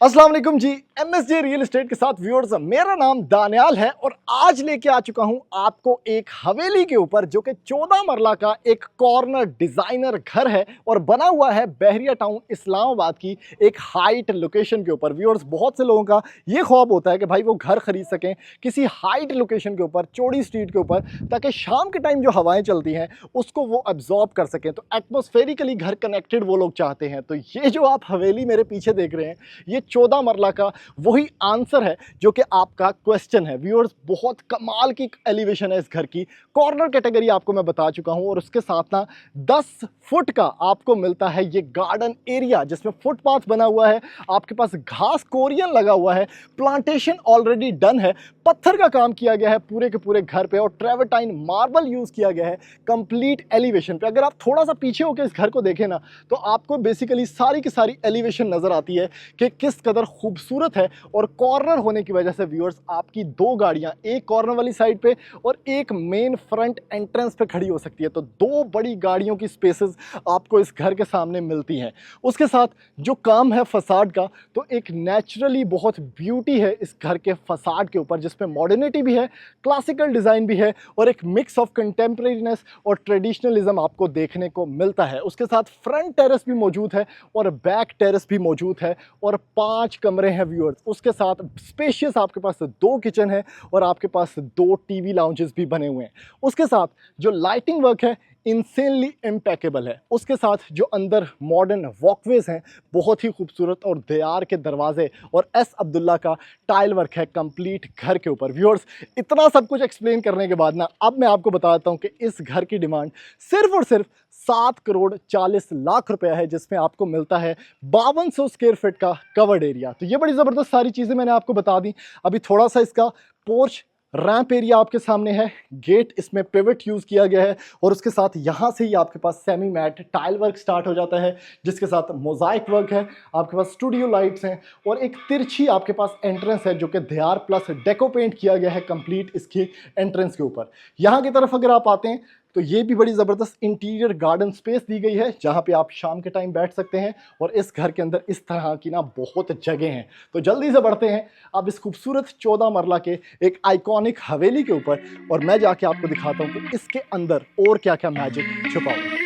अस्सलाम वालेकुम जी। MSJ real estate के साथ व्यूअर्स, मेरा नाम दानियाल है और आज लेके आ चुका हूं आपको एक हवेली के ऊपर जो कि 14 मरला का एक कॉर्नर डिजाइनर घर है और बना हुआ है बहरिया टाउन इस्लामाबाद की एक हाइट लोकेशन के ऊपर। व्यूअर्स, बहुत से लोगों का ये ख्वाब होता है कि भाई वो घर खरीद सकें किसी हाइट लोकेशन के ऊपर, चौड़ी स्ट्रीट के ऊपर, ताकि शाम के टाइम जो हवाएं चलती हैं उसको वो एब्जॉर्ब कर सकें। तो एटमॉस्फेरिकली घर कनेक्टेड वो लोग चाहते हैं। तो ये जो आप हवेली मेरे पीछे देख रहे हैं, ये 14 मरला का वही आंसर है जो कि आपका क्वेश्चन है। व्यूअर्स, बहुत कमाल की एलिवेशन है इस घर की। कॉर्नर कैटेगरी आपको मैं बता चुका हूं और उसके साथ ना 10 फुट का आपको मिलता है ये गार्डन एरिया जिसमें फुटपाथ बना हुआ है, आपके पास घास कोरियन लगा हुआ है, प्लांटेशन ऑलरेडी डन है, पत्थर का काम किया गया है पूरे के पूरे घर पे और ट्रेवर्टाइन मार्बल यूज किया गया है कंप्लीट एलिवेशन पे। अगर आप थोड़ा सा पीछे होकर इस घर को देखें ना तो आपको बेसिकली सारी की सारी एलिवेशन नजर आती है कि किस कदर खूबसूरत है। और कॉर्नर होने की वजह से व्यूअर्स, आपकी दो गाड़ियां एक कॉर्नर वाली साइड पे और एक मेन फ्रंट एंट्रेंस पे खड़ी हो सकती है। तो दो बड़ी गाड़ियों की स्पेसेस आपको इस घर के सामने मिलती हैं। उसके साथ जो काम है फसाड का, तो एक नेचुरली बहुत ब्यूटी है इस घर के फसाड के ऊपर, जिसमें मॉडर्निटी भी है, क्लासिकल डिजाइन भी है और एक मिक्स ऑफ कंटेम्प्रेरीनेस और ट्रेडिशनलिज्म आपको देखने को मिलता है। उसके साथ फ्रंट टेरेस भी मौजूद है और बैक टेरेस भी मौजूद है और 5 कमरे हैं व्यूअर्स। उसके साथ स्पेशियस आपके पास 2 किचन है और आपके पास 2 टीवी लाउंजेस भी बने हुए हैं। उसके साथ जो लाइटिंग वर्क है इंसेनली इम्पेकेबल है। उसके साथ जो अंदर मॉडर्न वॉकवेज हैं बहुत ही खूबसूरत और दीवार के दरवाजे और एस अब्दुल्ला का टाइल वर्क है कंप्लीट घर के ऊपर। व्यूअर्स, इतना सब कुछ एक्सप्लेन करने के बाद ना अब मैं आपको बताता हूं कि इस घर की डिमांड सिर्फ और सिर्फ 7 करोड़ 40 लाख रुपया है, जिसमें आपको मिलता है 5200 स्क्वायर फीट का कवर्ड एरिया। तो ये बड़ी ज़बरदस्त सारी चीज़ें मैंने आपको बता दी। अभी थोड़ा सा इसका पोर्च रैंप एरिया आपके सामने है, गेट इसमें पिवट यूज किया गया है और उसके साथ यहाँ से ही आपके पास semi mat tile work start हो जाता है, जिसके साथ मोजाइक वर्क है, आपके पास स्टूडियो लाइट्स हैं और एक तिरछी आपके पास एंट्रेंस है जो कि दीवार प्लस डेको पेंट किया गया है कंप्लीट इसकी एंट्रेंस के ऊपर। यहाँ की तरफ अगर आप आते हैं तो ये भी बड़ी ज़बरदस्त इंटीरियर गार्डन स्पेस दी गई है जहाँ पे आप शाम के टाइम बैठ सकते हैं और इस घर के अंदर इस तरह की ना बहुत जगह हैं। तो जल्दी से बढ़ते हैं अब इस खूबसूरत 14 मरला के एक आइकॉनिक हवेली के ऊपर और मैं जाके आपको दिखाता हूँ कि इसके अंदर और क्या क्या मैजिक छुपा हुआ है।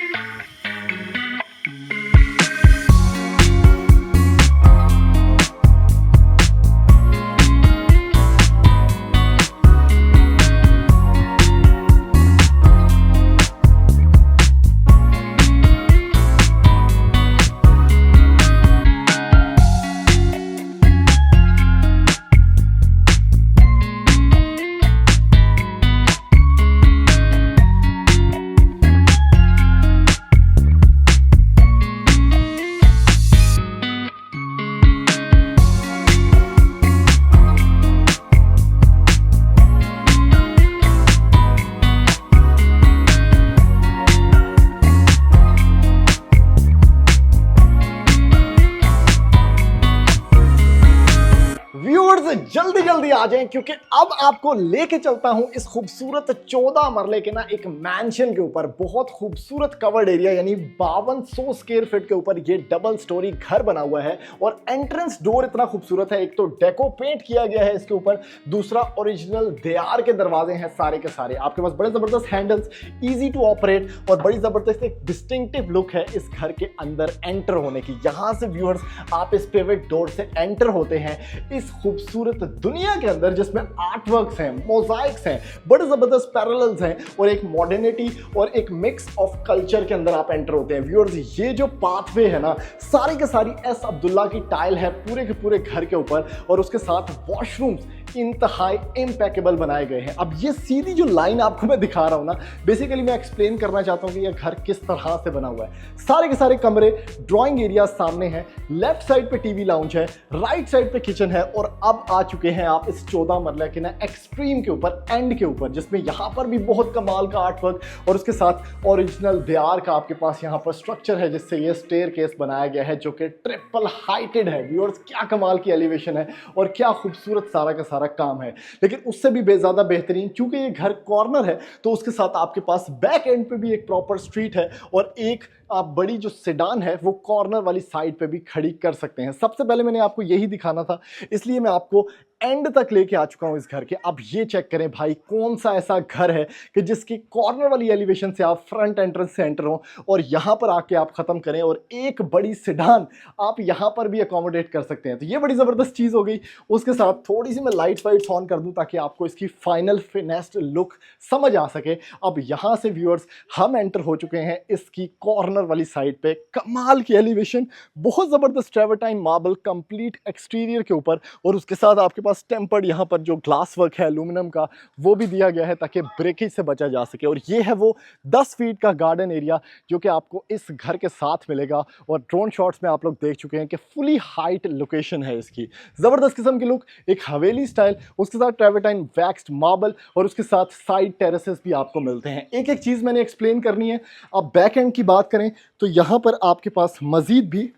जल्दी जल्दी आ जाएं क्योंकि अब आपको लेके चलता हूं इस खूबसूरत 14 मरले के ना एक मैंशन के ऊपर। बहुत खूबसूरत कवर्ड एरिया यानी 5200 स्क्वायर फीट के ऊपर ये डबल स्टोरी घर बना हुआ है और एंट्रेंस डोर इतना खूबसूरत है। एक तो डेको पेंट किया गया है इसके ऊपर, दूसरा ओरिजिनल दीवार के दरवाजे हैं सारे के सारे। आपके पास बड़े जबरदस्त हैंडल्स, इजी टू ऑपरेट और बड़ी जबरदस्त एक डिस्टिंक्टिव लुक है इस घर के अंदर एंटर होने की। यहां से व्यूअर्स आप इस पिवट डोर से एंटर होते हैं इस खूबसूरत दुनिया के अंदर जिसमें आर्ट वर्क्स हैं, मोजाइक्स हैं, बड़े जबरदस्त पैरेलल्स हैं और एक मॉडर्निटी और एक मिक्स ऑफ कल्चर के अंदर आप एंटर होते हैं। व्यूअर्स, ये जो पाथवे है ना सारी के सारी एस अब्दुल्ला की टाइल है पूरे के पूरे घर के ऊपर और उसके साथ वॉशरूम्स इंतहाई इम्पेकेबल बनाए गए हैं। अब ये सीधी जो लाइन आपको मैं दिखा रहा हूं ना, बेसिकली मैं एक्सप्लेन करना चाहता हूं कि यह घर किस तरह से बना हुआ है। सारे के सारे कमरे, ड्राइंग एरिया सामने है, लेफ्ट साइड पे टीवी लाउंज है, राइट साइड पे किचन है और अब आ चुके हैं आप इस 14 मरला के ना एक्सट्रीम के ऊपर, एंड के ऊपर, जिसमें यहां पर भी बहुत कमाल का आर्ट वर्क और उसके साथ ओरिजिनल दीवार का आपके पास यहां पर स्ट्रक्चर है जिससे ये स्टेयरकेस बनाया गया है जो कि ट्रिपल हाइटेड है। व्यूअर्स, क्या कमाल की एलिवेशन है और क्या खूबसूरत सारा का सारा काम है। लेकिन उससे भी बेज़्यादा बेहतरीन, क्योंकि ये घर कॉर्नर है तो उसके साथ आपके पास बैक एंड पे भी एक प्रॉपर स्ट्रीट है और एक आप बड़ी जो सेडान है वो कॉर्नर वाली साइड पे भी खड़ी कर सकते हैं। सबसे पहले मैंने आपको यही दिखाना था, इसलिए मैं आपको एंड तक लेके आ चुका हूं इस घर के। अब ये चेक करें भाई, कौन सा ऐसा घर है कि जिसकी कॉर्नर वाली एलिवेशन से आप फ्रंट एंट्रेंस से एंटर हो और यहां पर आके आप खत्म करें और एक बड़ी सेडान आप यहां पर भी अकोमोडेट कर सकते हैं। तो ये बड़ी जबरदस्त चीज हो गई। उसके साथ थोड़ी सी मैं लाइट्स वाइट्स ऑन कर दूं ताकि आपको इसकी फाइनल फिनेस्ड लुक समझ आ सके। अब यहां से व्यूअर्स हम एंटर हो चुके हैं इसकी कॉर्नर वाली साइड पे। कमाल की एलिवेशन, बहुत जबरदस्त ट्रेवर्टाइन मार्बल कंप्लीट एक्सटीरियर के ऊपर, और उसके साथ आपके पास टेम्पर्ड यहाँ पर जो ग्लास वर्क है एल्यूमिनियम का वो भी दिया गया है ताकि ब्रेकेज से बचा जा सके। और ये है वो 10 फीट का गार्डन एरिया जो कि आपको इस घर के साथ मिलेगा। और ड्रोन शॉट्स में आप लोग देख चुके हैं कि फुली हाइट लोकेशन है इसकी, जबरदस्त किस्म की लुक, एक हवेली स्टाइल, उसके साथ ट्रेवर्टाइन वैक्स्ड मार्बल और उसके साथ साइड टेरेसेस भी आपको मिलते हैं। एक एक चीज मैंने एक्सप्लेन करनी है। अब बैक एंड की बात करें तो यहां पर आपके पास मजीद भी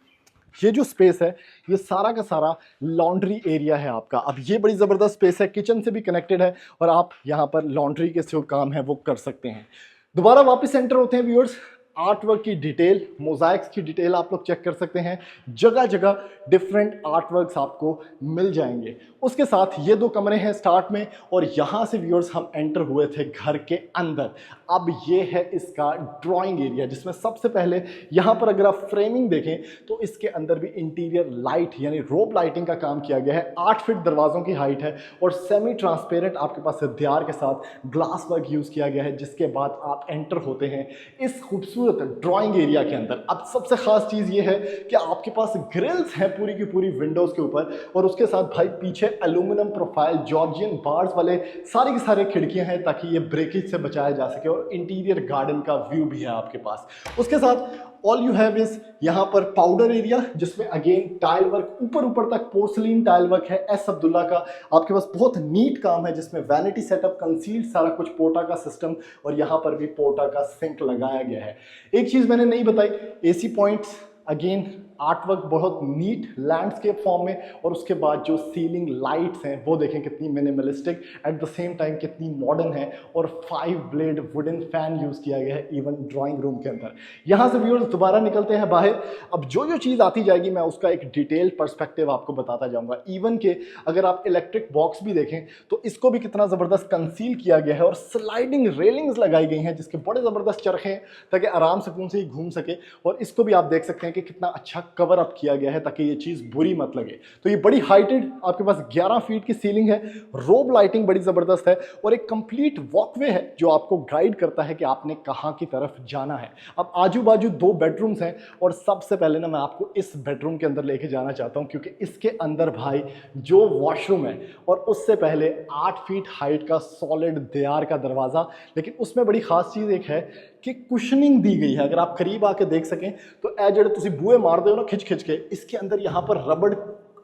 ये जो स्पेस है ये सारा का सारा लॉन्ड्री एरिया है आपका। अब ये बड़ी ज़बरदस्त स्पेस है, किचन से भी कनेक्टेड है और आप यहाँ पर लॉन्ड्री के जो काम है वो कर सकते हैं। दोबारा वापस एंटर होते हैं व्यूअर्स। आर्ट वर्क की डिटेल, मोजाइक्स की डिटेल आप लोग चेक कर सकते हैं। जगह जगह डिफरेंट आर्ट वर्क्स आपको मिल जाएंगे। उसके साथ ये 2 कमरे हैं स्टार्ट में, और यहाँ से व्यूअर्स हम एंटर हुए थे घर के अंदर। अब ये है इसका ड्राइंग एरिया, जिसमें सबसे पहले यहाँ पर अगर आप फ्रेमिंग देखें तो इसके अंदर भी इंटीरियर लाइट यानी रोब लाइटिंग का काम किया गया है। 8 फीट दरवाजों की हाइट है और सेमी ट्रांसपेरेंट आपके पास दियार के साथ ग्लास वर्क यूज़ किया गया है, जिसके बाद आप एंटर होते हैं इस खूबसूरत ड्राइंग एरिया के अंदर। अब सबसे खास चीज़ ये है कि आपके पास ग्रिल्स हैं पूरी की पूरी विंडोज़ के ऊपर, और उसके साथ भाई पीछे एल्यूमिनियम प्रोफाइल जॉर्जियन बार्स वाले सारे के सारे खिड़कियां हैं ताकि ये ब्रेकेज से बचाया जा सके, और इंटीरियर गार्डन का व्यू भी है आपके पास। उसके साथ ऑल यू हैव इज यहाँ पर पाउडर एरिया, जिसमें अगेन टाइल वर्क ऊपर ऊपर तक पोर्सलिन टाइल वर्क है एस अब्दुल्ला का। आपके पास बहुत नीट काम है जिसमें वैनिटी सेटअप, कंसील्ड सारा कुछ, पोर्टा का सिस्टम, और यहाँ पर भी पोर्टा का सिंक लगाया गया है। एक चीज़ मैंने नहीं बताई, AC points, again art work बहुत नीट लैंडस्केप फॉर्म में, और उसके बाद जो सीलिंग लाइट्स हैं वो देखें कितनी minimalistic, at the same time कितनी मॉडर्न है, और 5 ब्लेड वुडन फैन यूज़ किया गया है इवन ड्राइंग रूम के अंदर। यहाँ से व्यूअर्स दोबारा निकलते हैं बाहर। अब जो जो चीज़ आती जाएगी मैं उसका एक डिटेल पर्सपेक्टिव आपको बताता जाऊँगा। इवन के अगर आप इलेक्ट्रिक बॉक्स भी देखें तो इसको भी कितना ज़बरदस्त कंसील किया गया है, और स्लाइडिंग रेलिंग्स लगाई गई हैं जिसके बड़े ज़बरदस्त चरखे हैं ताकि आराम सुकून से ही घूम सके। और इसको भी आप देख सकते हैं कि कितना अच्छा कवर अप किया गया है ताकि ये चीज़ बुरी मत लगे। तो ये बड़ी हाइटेड, आपके पास 11 फीट की सीलिंग है, रोब लाइटिंग बड़ी ज़बरदस्त है, और एक कंप्लीट वॉकवे है जो आपको गाइड करता है कि आपने कहाँ की तरफ जाना है। अब आजू बाजू 2 बेडरूम्स हैं, और सबसे पहले ना मैं आपको इस बेडरूम के अंदर लेके जाना चाहता हूँ, क्योंकि इसके अंदर भाई जो वॉशरूम है, और उससे पहले 8 फीट हाइट का सॉलिड दीवार का दरवाज़ा। लेकिन उसमें बड़ी खास चीज़ एक है कि कुशनिंग दी गई है। अगर आप करीब आके देख सकें तो ए जड़े तुसी बूहे मार दे हो ना खिंच खिंच के, इसके अंदर यहाँ पर रबड़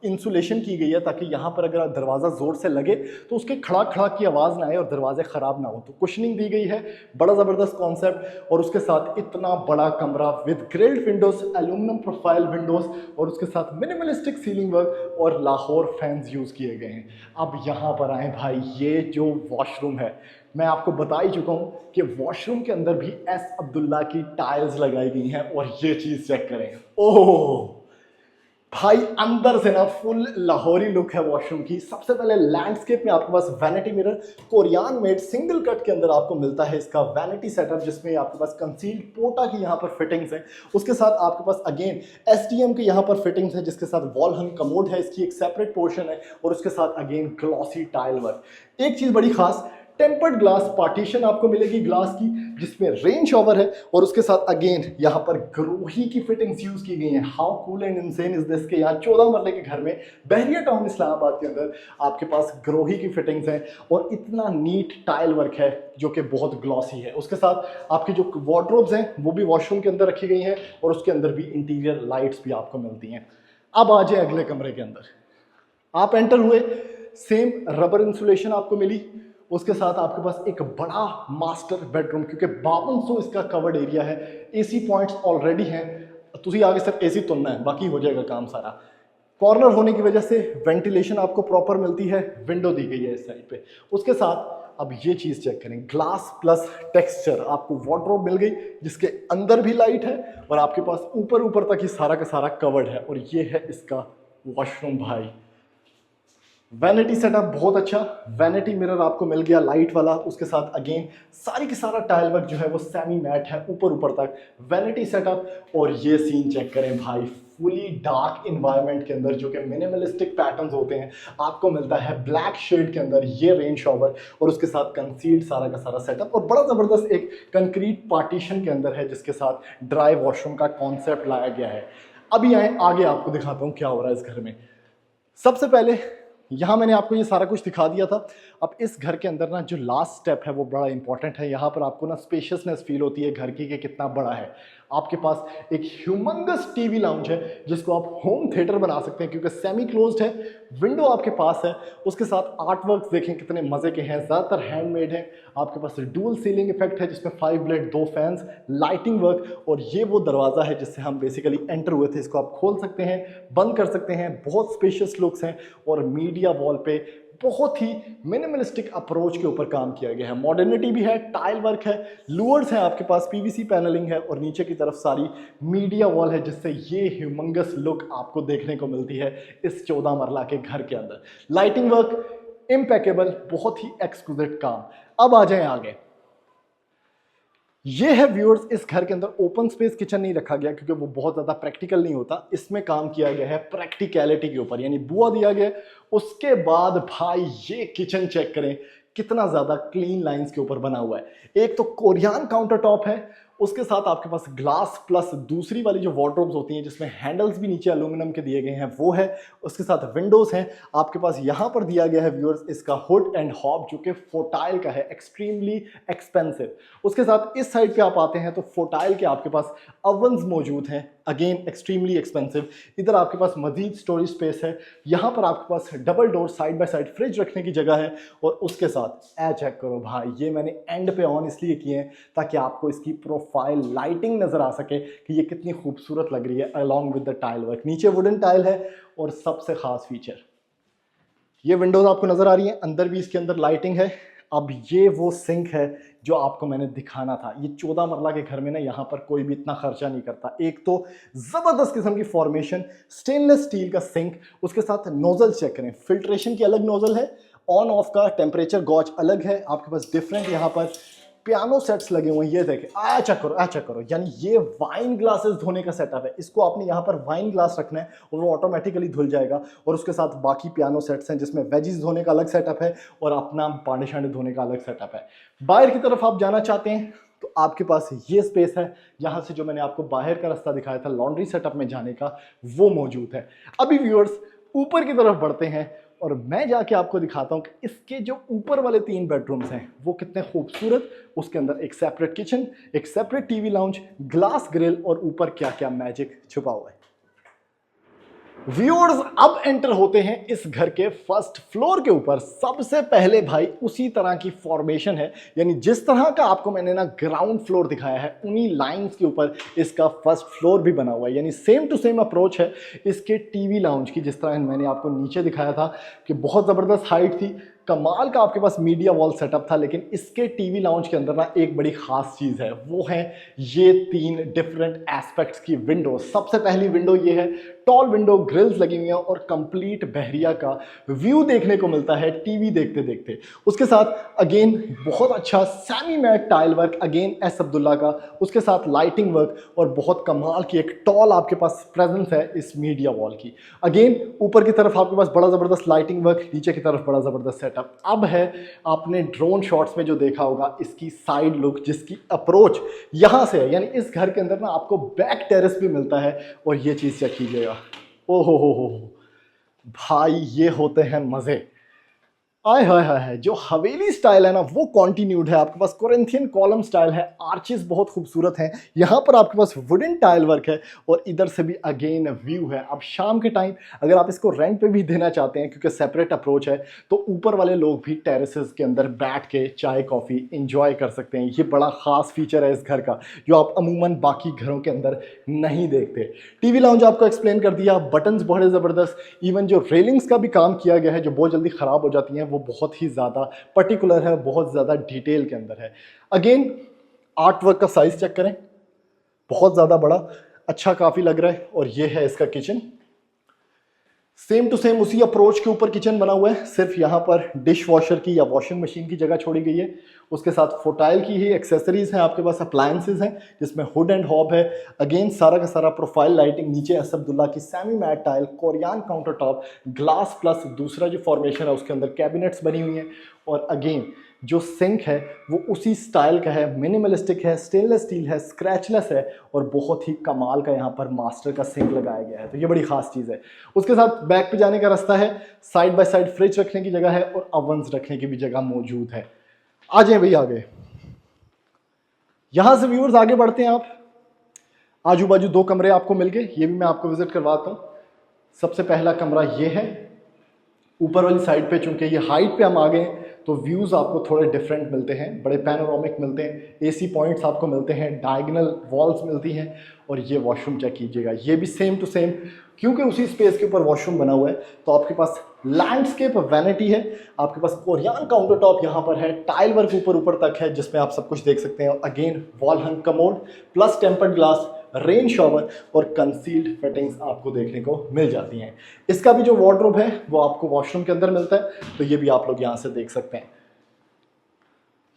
इंसुलेशन की गई है ताकि यहाँ पर अगर दरवाज़ा ज़ोर से लगे तो उसके खड़ाक खड़ाक की आवाज़ ना आए और दरवाजे ख़राब ना हो। तो कुशनिंग दी गई है, बड़ा ज़बरदस्त कॉन्सेप्ट। और उसके साथ इतना बड़ा कमरा with grilled Windows, aluminium profile Windows, और उसके साथ मिनिमलिस्टिक सीलिंग वर्क और लाहौर फैंस यूज़ किए गए हैं। अब यहाँ पर आए भाई, ये जो वॉशरूम है मैं आपको बता ही चुका हूँ कि वॉशरूम के अंदर भी एस अब्दुल्ला की टाइल्स लगाई गई हैं, और ये चीज़ चेक करें, ओह भाई अंदर से ना फुल लाहौरी लुक है वॉशरूम की। सबसे पहले लैंडस्केप में आपके पास vanity mirror Korean made single cut के अंदर आपको मिलता है इसका वैनिटी सेटअप, जिसमें आपके पास कंसील्ड पोर्टा की यहाँ पर फिटिंग्स है। उसके साथ आपके पास अगेन एसटीएम की यहाँ पर फिटिंग्स है, जिसके साथ वॉल हंग कमोड है, इसकी एक सेपरेट पोर्शन है, और उसके साथ अगेन ग्लॉसी टाइल वर्क। एक चीज़ बड़ी खास, टेम्पर्ड ग्लास पार्टीशन आपको मिलेगी ग्लास की, जिसमें रेन शॉवर है, और उसके साथ अगेन यहाँ पर ग्रोही की फिटिंग्स यूज की गई हैं। How cool and insane is this के यहाँ 14 मरले के घर में बहरिया टाउन इस्लामाबाद के अंदर आपके पास ग्रोही की फिटिंग्स हैं, और इतना नीट टाइल वर्क है जो कि बहुत ग्लॉसी है। उसके साथ आपकी जो वार्डरोब्स हैं वो भी वॉशरूम के अंदर रखी गई हैं, और उसके अंदर भी इंटीरियर लाइट्स भी आपको मिलती हैं। अब आ जाए अगले कमरे के अंदर। आप एंटर हुए, सेम रबर इंसुलेशन आपको मिली, उसके साथ आपके पास एक बड़ा मास्टर बेडरूम, क्योंकि 5200 इसका कवर्ड एरिया है। एसी पॉइंट्स ऑलरेडी हैं, तुसी आगे सिर्फ एसी तुनना है, बाकी हो जाएगा काम सारा। कॉर्नर होने की वजह से वेंटिलेशन आपको प्रॉपर मिलती है, विंडो दी गई है इस साइड पे। उसके साथ अब ये चीज चेक करें, ग्लास प्लस टेक्सचर, आपको वार्डरोब मिल गई जिसके अंदर भी लाइट है और आपके पास ऊपर ऊपर तक ही सारा का सारा कवर्ड है। और ये है इसका वॉशरूम भाई। वैनिटी सेटअप बहुत अच्छा, वैनिटी मिरर आपको मिल गया लाइट वाला। उसके साथ अगेन सारी की सारा टाइल वर्क जो है वो सेमी मैट है ऊपर ऊपर तक, वैनिटी सेटअप। और ये सीन चेक करें भाई, फुली डार्क इन्वायरमेंट के अंदर जो कि मिनिमलिस्टिक पैटर्न्स होते हैं, आपको मिलता है ब्लैक शेड के अंदर ये रेन शॉवर और उसके साथ कंसील्ड सारा का सारा सेटअप। और बड़ा ज़बरदस्त एक कंक्रीट पार्टीशन के अंदर है जिसके साथ ड्राई वॉशरूम का कॉन्सेप्ट लाया गया है। अभी आगे आपको दिखाता हूँ क्या हो रहा है इस घर में। सबसे पहले यहाँ मैंने आपको ये सारा कुछ दिखा दिया था। अब इस घर के अंदर ना जो लास्ट स्टेप है वो बड़ा इंपॉर्टेंट है। यहाँ पर आपको ना स्पेशियसनेस फील होती है घर की कि कितना बड़ा है। आपके पास एक ह्यूमंगस टीवी लाउंज है जिसको आप होम थिएटर बना सकते हैं क्योंकि सेमी क्लोज्ड है, विंडो आपके पास है। उसके साथ आर्ट वर्क देखें कितने मजे के हैं, ज़्यादातर हैंडमेड है। आपके पास डुअल सीलिंग इफेक्ट है जिसमें 5 ब्लेड 2 फैंस, लाइटिंग वर्क। और ये वो दरवाज़ा है जिससे हम बेसिकली एंटर हुए थे, इसको आप खोल सकते हैं, बंद कर सकते हैं। बहुत स्पेशियस लुक्स हैं और मीडिया वॉल पे बहुत ही मिनिमलिस्टिक अप्रोच के ऊपर काम किया गया है। मॉडर्निटी भी है, टाइल वर्क है, लूअर्स हैं आपके पास, पीवीसी पैनलिंग है और नीचे की तरफ सारी मीडिया वॉल है जिससे ये ह्यूमंगस लुक आपको देखने को मिलती है इस 14 मरला के घर के अंदर। लाइटिंग वर्क इम्पेकेबल, बहुत ही एक्सक्लूसिव काम। अब आ जाएं आगे। ये है व्यूअर्स, इस घर के अंदर ओपन स्पेस किचन नहीं रखा गया क्योंकि वो बहुत ज़्यादा प्रैक्टिकल नहीं होता। इसमें काम किया गया है प्रैक्टिकलिटी के ऊपर, यानी बुआ दिया गया। उसके बाद भाई ये किचन चेक करें कितना ज़्यादा क्लीन लाइंस के ऊपर बना हुआ है। एक तो कोरियन काउंटर टॉप है, उसके साथ आपके पास ग्लास प्लस दूसरी वाली जो वार्डरोब्स होती हैं जिसमें हैंडल्स भी नीचे एल्यूमिनियम के दिए गए हैं वो है। उसके साथ विंडोज़ हैं। आपके पास यहाँ पर दिया गया है व्यूअर्स इसका हुड एंड हॉब जो कि फोटाइल का है, एक्सट्रीमली एक्सपेंसिव। उसके साथ इस साइड पे आप आते हैं तो फोटाइल के आपके पास ओवन्स मौजूद हैं, अगेन एक्सट्रीमली एक्सपेंसिव। इधर आपके पास मजीद स्टोरेज स्पेस है। यहाँ पर आपके पास double door side by side fridge रखने की जगह है। और उसके साथ ए चेक करो भाई, ये मैंने एंड पे ऑन इसलिए किए हैं ताकि आपको इसकी प्रोफाइल लाइटिंग नजर आ सके कि ये कितनी खूबसूरत लग रही है along with the tile work. नीचे वुडन टाइल है और सबसे खास फीचर ये विंडोज आपको नजर आ रही है, अंदर भी इसके अंदर लाइटिंग है। अब ये वो सिंक है जो आपको मैंने दिखाना था। ये 14 मरला के घर में ना यहाँ पर कोई भी इतना खर्चा नहीं करता। एक तो ज़बरदस्त किस्म की फॉर्मेशन, स्टेनलेस स्टील का सिंक, उसके साथ नोजल चेक करें, फिल्ट्रेशन की अलग नोजल है, ऑन ऑफ का टेम्परेचर गॉज अलग है। आपके पास डिफरेंट यहाँ पर पियानो सेट्स लगे हुए हैं। ये देखें, आ चेक करो, यानी ये वाइन ग्लासेस धोने का सेटअप है। इसको आपने यहाँ पर वाइन ग्लास रखना है और वो ऑटोमेटिकली धुल जाएगा। और उसके साथ बाकी पियानो सेट्स हैं जिसमें वेजिस धोने का अलग सेटअप है और अपना पांडे शांडे धोने का अलग सेटअप है। बाहर की तरफ आप जाना चाहते हैं तो आपके पास ये स्पेस है, यहाँ से जो मैंने आपको बाहर का रास्ता दिखाया था लॉन्ड्री सेटअप में जाने का वो मौजूद है। अभी व्यूअर्स ऊपर की तरफ बढ़ते हैं और मैं जाके आपको दिखाता हूं कि इसके जो ऊपर वाले 3 बेडरूम्स हैं वो कितने खूबसूरत। उसके अंदर एक सेपरेट किचन, एक separate TV lounge, glass grill और ऊपर क्या क्या मैजिक छुपा हुआ है। व्यूअर्स अब एंटर होते हैं इस घर के फर्स्ट फ्लोर के ऊपर। सबसे पहले भाई उसी तरह की फॉर्मेशन है, यानी जिस तरह का आपको मैंने ना ग्राउंड फ्लोर दिखाया है उन्हीं लाइंस के ऊपर इसका फर्स्ट फ्लोर भी बना हुआ है। यानी सेम टू सेम अप्रोच है इसके टीवी लाउंज की। जिस तरह मैंने आपको नीचे दिखाया था कि बहुत ज़बरदस्त हाइट थी, कमाल का आपके पास मीडिया वॉल सेटअप था, लेकिन इसके टीवी लाउंज के अंदर ना एक बड़ी खास चीज़ है, वो है ये 3 डिफरेंट एस्पेक्ट्स की विंडो। सबसे पहली विंडो ये है, टॉल विंडो, ग्रिल्स लगी हुई हैं और कंप्लीट बहरिया का व्यू देखने को मिलता है टीवी देखते देखते। उसके साथ अगेन बहुत अच्छा semi mat tile work, again S Abdullah का। उसके साथ लाइटिंग वर्क और बहुत कमाल की एक टॉल आपके पास प्रेजेंस है इस मीडिया वॉल की। अगेन ऊपर की तरफ आपके पास बड़ा ज़बरदस्त लाइटिंग वर्क, नीचे की तरफ बड़ा ज़बरदस्त सेटअप। अब है आपने ड्रोन शॉट्स में जो देखा होगा इसकी साइड लुक, जिसकी अप्रोच यहां से है। यानी इस घर के अंदर ना आपको बैक टेरेस भी मिलता है और ये चीज चेक कीजिएगा। ओ हो भाई, ये होते हैं मजे। आय हाय हाय हाय, जो हवेली स्टाइल है ना वो कॉन्टिन्यूड है। आपके पास कोरिंथियन कॉलम स्टाइल है, आर्चेस बहुत खूबसूरत हैं, यहाँ पर आपके पास वुडन टाइल वर्क है और इधर से भी अगेन व्यू है। अब शाम के टाइम अगर आप इसको रेंट पे भी देना चाहते हैं, क्योंकि सेपरेट अप्रोच है, तो ऊपर वाले लोग भी टेरेसेस के अंदर बैठ के चाय कॉफ़ी इंजॉय कर सकते हैं। ये बड़ा ख़ास फीचर है इस घर का, जो आप अमूमन बाकी घरों के अंदर नहीं देखते। टीवी लाउंज आपको एक्सप्लेन कर दिया, बटन्स बड़े ज़बरदस्त, इवन जो रेलिंग्स का भी काम किया गया है जो बहुत जल्दी ख़राब हो जाती हैं वो बहुत ही ज़्यादा पर्टिकुलर है, बहुत ज़्यादा डिटेल के अंदर है। अगेन आर्ट वर्क का साइज चेक करें, बहुत ज़्यादा बड़ा, अच्छा काफ़ी लग रहा है। और ये है इसका किचन, सेम टू सेम उसी अप्रोच के ऊपर किचन बना हुआ है, सिर्फ यहाँ पर डिश वॉशर की या वॉशिंग मशीन की जगह छोड़ी गई है। उसके साथ फोटाइल की ही एक्सेसरीज हैं, आपके पास अप्लायंसेज हैं जिसमें हुड एंड हॉब है। अगेन सारा का सारा प्रोफाइल लाइटिंग, नीचे असदुल्ला की semi mat tile, Corian counter top, glass plus दूसरा जो फॉर्मेशन है उसके अंदर कैबिनेट्स बनी हुई हैं। और अगेन जो सिंक है वो उसी स्टाइल का है, मिनिमलिस्टिक है, स्टेनलेस स्टील है, स्क्रैचलेस है और बहुत ही कमाल का यहाँ पर मास्टर का सिंक लगाया गया है, तो ये बड़ी खास चीज़ है। उसके साथ बैक पे जाने का रास्ता है, साइड बाय साइड फ्रिज रखने की जगह है और अवंस रखने की भी जगह मौजूद है। आ जाए भैया आगे, यहां से व्यूअर्स आगे बढ़ते हैं। आप आजू बाजू दो कमरे आपको मिल गए, ये भी मैं आपको विजिट करवाता हूँ। सबसे पहला कमरा ये है, ऊपर वाली साइड पे चूंकि ये हाइट पे हम आ गए तो व्यूज़ आपको थोड़े डिफरेंट मिलते हैं, बड़े पैनोरामिक मिलते हैं, एसी पॉइंट्स आपको मिलते हैं, डायगोनल वॉल्स मिलती हैं। और ये वॉशरूम चेक कीजिएगा, ये भी सेम टू सेम, क्योंकि उसी स्पेस के ऊपर वॉशरूम बना हुआ है तो आपके पास लैंडस्केप वैनिटी है, आपके पास कोरियान काउंटर टॉप यहाँ पर है, टाइल वर्क ऊपर तक है जिसमें आप सब कुछ देख सकते हैं। Again wall hung commode plus tempered glass, rain shower और कंसील्ड फिटिंग्स आपको देखने को मिल जाती हैं। इसका भी जो वार्डरोब है वो आपको वॉशरूम के अंदर मिलता है, तो ये भी आप लोग यहाँ से देख सकते हैं।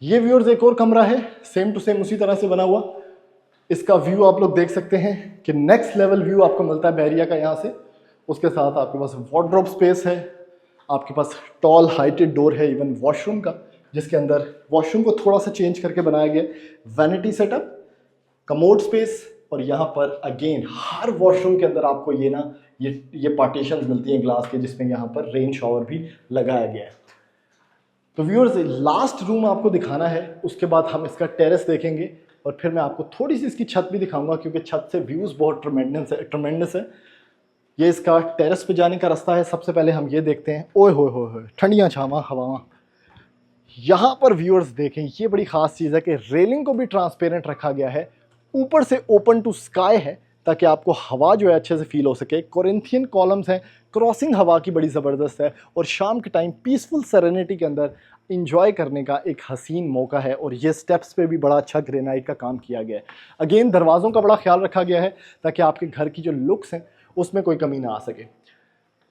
ये व्यूअर्स एक और कमरा है, सेम टू सेम उसी तरह से बना हुआ। इसका व्यू आप लोग देख सकते हैं कि नेक्स्ट लेवल व्यू आपको मिलता है बैरिया का यहाँ से। उसके साथ आपके पास वार्डरोब स्पेस है, आपके पास टॉल हाइटेड डोर है इवन वॉशरूम का, जिसके अंदर वॉशरूम को थोड़ा सा चेंज करके बनाया गया, वैनिटी सेटअप, कमोड स्पेस। और यहाँ पर अगेन हर वॉशरूम के अंदर आपको ये पार्टीशन मिलती हैं ग्लास के, जिसमें यहाँ पर रेन शॉवर भी लगाया गया है। तो व्यूअर्स लास्ट रूम आपको दिखाना है, उसके बाद हम इसका टेरेस देखेंगे और फिर मैं आपको थोड़ी सी इसकी छत भी दिखाऊंगा, क्योंकि छत से व्यूज़ बहुत ट्रमेंडस है। ये इसका टेरेस पे जाने का रास्ता है। सबसे पहले हम ये देखते हैं, ओए होए ठंडियाँ छावा हवावां। यहाँ पर व्यूअर्स देखें, ये बड़ी ख़ास चीज़ है कि रेलिंग को भी ट्रांसपेरेंट रखा गया है, ऊपर से ओपन टू स्काई है ताकि आपको हवा जो है अच्छे से फील हो सके। कोरिंथियन कॉलम्स हैं, क्रॉसिंग हवा की बड़ी ज़बरदस्त है और शाम के टाइम पीसफुल सेरेनिटी के अंदर इंजॉय करने का एक हसीन मौका है। और ये स्टेप्स पे भी बड़ा अच्छा ग्रेनाइट का काम किया गया है। अगेन दरवाज़ों का बड़ा ख्याल रखा गया है ताकि आपके घर की जो लुक्स हैं उसमें कोई कमी ना आ सके।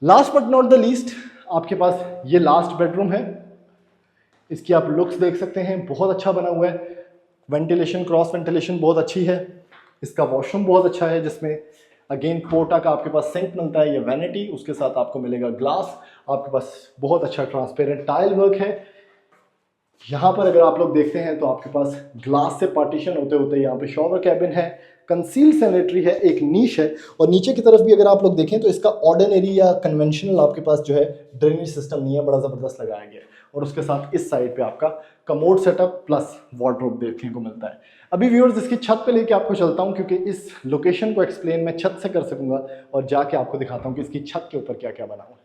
Last but not the least, आपके पास ये लास्ट बेडरूम है, इसकी आप लुक्स देख सकते हैं, बहुत अच्छा बना हुआ है। वेंटिलेशन, क्रॉस वेंटिलेशन बहुत अच्छी है। इसका वॉशरूम बहुत अच्छा है जिसमें अगेन पोर्टा का आपके पास सिंक मिलता है, ये वैनिटी, उसके साथ आपको मिलेगा ग्लास, आपके पास बहुत अच्छा ट्रांसपेरेंट टाइल वर्क है। यहाँ पर अगर आप लोग देखते हैं तो आपके पास ग्लास से पार्टीशन होते होते यहाँ पे शॉवर कैबिन है, कंसील सैनिटरी है, एक नीश है। और नीचे की तरफ भी अगर आप लोग देखें तो इसका ऑर्डिनरी या कन्वेंशनल आपके पास जो है ड्रेनेज सिस्टम नहीं है, बड़ा ज़बरदस्त लगाया गया है। और उसके साथ इस साइड पे आपका कमोड सेटअप प्लस वार्डरोब देखने को मिलता है। अभी व्यूअर्स इसकी छत पे लेके आपको चलता हूँ, क्योंकि इस लोकेशन को एक्सप्लेन मैं छत से कर सकूँगा और जाके आपको दिखाता हूँ कि इसकी छत के ऊपर क्या क्या बना हुआ है।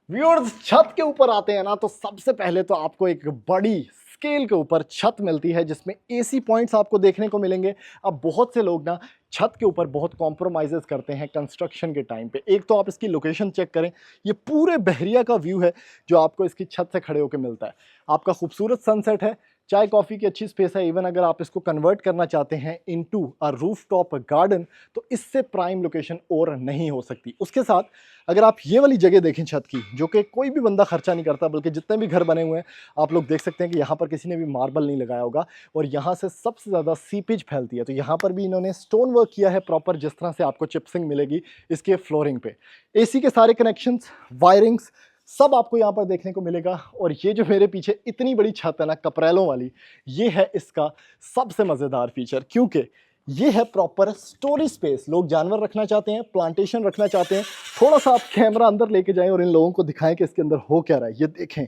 व्यूअर्स छत के ऊपर आते हैं ना तो सबसे पहले तो आपको एक बड़ी स्केल के ऊपर छत मिलती है जिसमें एसी पॉइंट्स आपको देखने को मिलेंगे। अब बहुत से लोग ना छत के ऊपर बहुत कॉम्प्रोमाइज़ करते हैं कंस्ट्रक्शन के टाइम पे। एक तो आप इसकी लोकेशन चेक करें, ये पूरे बहरिया का व्यू है जो आपको इसकी छत से खड़े होकर मिलता है। आपका खूबसूरत सनसेट है, चाय कॉफ़ी की अच्छी स्पेस है। इवन अगर आप इसको कन्वर्ट करना चाहते हैं इनटू अ रूफटॉप गार्डन तो इससे प्राइम लोकेशन और नहीं हो सकती। उसके साथ अगर आप ये वाली जगह देखें छत की, जो कि कोई भी बंदा खर्चा नहीं करता, बल्कि जितने भी घर बने हुए हैं आप लोग देख सकते हैं कि यहाँ पर किसी ने भी मार्बल नहीं लगाया होगा और यहाँ से सबसे ज़्यादा सीपेज फैलती है। तो यहाँ पर भी इन्होंने स्टोन वर्क किया है प्रॉपर, जिस तरह से आपको चिप्सिंग मिलेगी इसके फ्लोरिंग पे। एसी के सारे कनेक्शंस, वायरिंग्स सब आपको यहाँ पर देखने को मिलेगा। और ये जो मेरे पीछे इतनी बड़ी छत है ना कपरेलों वाली, ये है इसका सबसे मज़ेदार फीचर, क्योंकि ये है प्रॉपर स्टोरेज स्पेस। लोग जानवर रखना चाहते हैं, प्लांटेशन रखना चाहते हैं, थोड़ा सा आप कैमरा अंदर लेके जाएं और इन लोगों को दिखाएं कि इसके अंदर हो क्या रहा है। ये देखें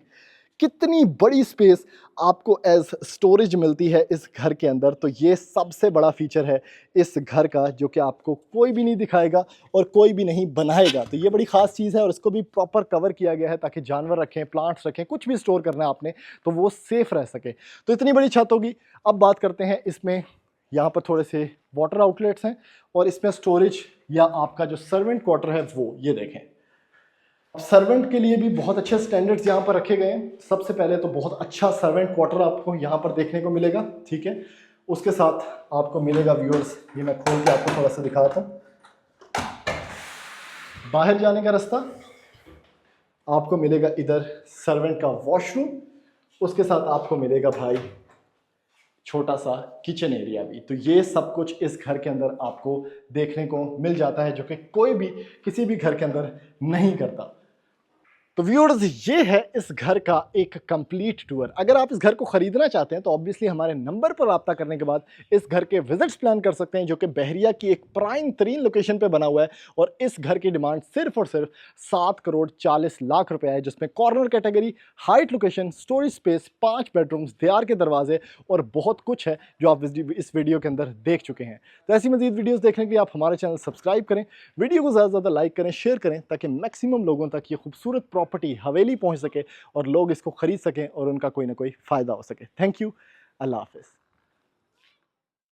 कितनी बड़ी स्पेस आपको एज स्टोरेज मिलती है इस घर के अंदर। तो ये सबसे बड़ा फीचर है इस घर का, जो कि आपको कोई भी नहीं दिखाएगा और कोई भी नहीं बनाएगा। तो ये बड़ी खास चीज़ है और इसको भी प्रॉपर कवर किया गया है ताकि जानवर रखें, प्लांट्स रखें, कुछ भी स्टोर करना है आपने तो वो सेफ रह सके। तो इतनी बड़ी छत होगी। अब बात करते हैं इसमें, यहाँ पर थोड़े से वाटर आउटलेट्स हैं और इसमें स्टोरेज या आपका जो सर्वेंट क्वार्टर है वो ये देखें। सर्वेंट के लिए भी बहुत अच्छे स्टैंडर्ड्स यहाँ पर रखे गए हैं। सबसे पहले तो बहुत अच्छा सर्वेंट क्वार्टर आपको यहाँ पर देखने को मिलेगा, ठीक है। उसके साथ आपको मिलेगा व्यूअर्स, ये मैं खोल के आपको थोड़ा सा दिखाता हूँ, बाहर जाने का रास्ता आपको मिलेगा इधर, सर्वेंट का वॉशरूम, उसके साथ आपको मिलेगा भाई छोटा सा किचन एरिया भी। तो ये सब कुछ इस घर के अंदर आपको देखने को मिल जाता है, जो कि कोई भी किसी भी घर के अंदर नहीं करता। तो व्यूअर्स, ये है इस घर का एक कंप्लीट टूर। अगर आप इस घर को खरीदना चाहते हैं तो ऑब्वियसली हमारे नंबर पर रब्ता करने के बाद इस घर के विजिट्स प्लान कर सकते हैं, जो कि बहरिया की एक प्राइम तरीन लोकेशन पे बना हुआ है। और इस घर की डिमांड सिर्फ और सिर्फ 7,40,00,000 रुपए है, जिसमें corner category, height location, storage space, 5 bedrooms, दीवार के दरवाजे और बहुत कुछ है जो आप इस वीडियो के अंदर देख चुके हैं। तो ऐसी मजीद वीडियोज़ देखने के लिए आप हमारे चैनल सब्सक्राइब करें, वीडियो को ज़्यादा से ज़्यादा लाइक करें, शेयर करें, ताकि मैक्सिमम लोगों तक ये खूबसूरत प्रॉपर्टी हवेली पहुंच सके और लोग इसको खरीद सकें और उनका कोई ना कोई फ़ायदा हो सके। Thank you. अल्लाह हाफ़िज़।